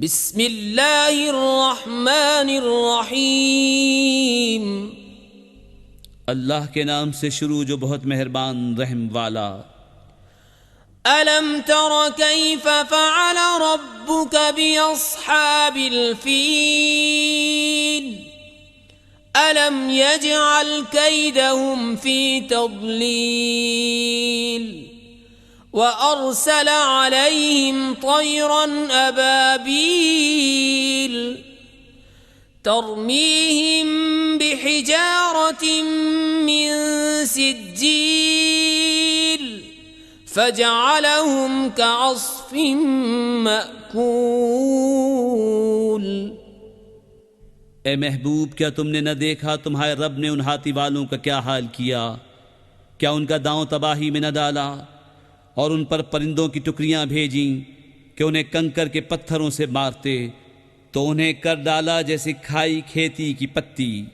बिस्मिल्लाहिर्रहमानिर्रहीम। अल्लाह के नाम से शुरू जो बहुत मेहरबान रहम वाला। अलम तर कैफ फ़अल रब्बुक बिअस्हाबिल फ़ील अलम यजअल कैदहुम फ़ी तज़लील व अरसल अलैहिम तयरन अबाबील तरमीहिम बिहिजारतिन मिन सिज्जील फजअलहुम कअस्फिन मअकूल। ए महबूब, क्या तुमने न देखा तुम्हारे रब ने उन हाथी वालों का क्या हाल किया? क्या उनका दांव तबाही में न डाला और उन पर परिंदों की टुकड़ियां भेजी कि उन्हें कंकर के पत्थरों से मारते, तो उन्हें कर डाला जैसे खाई खेती की पत्ती।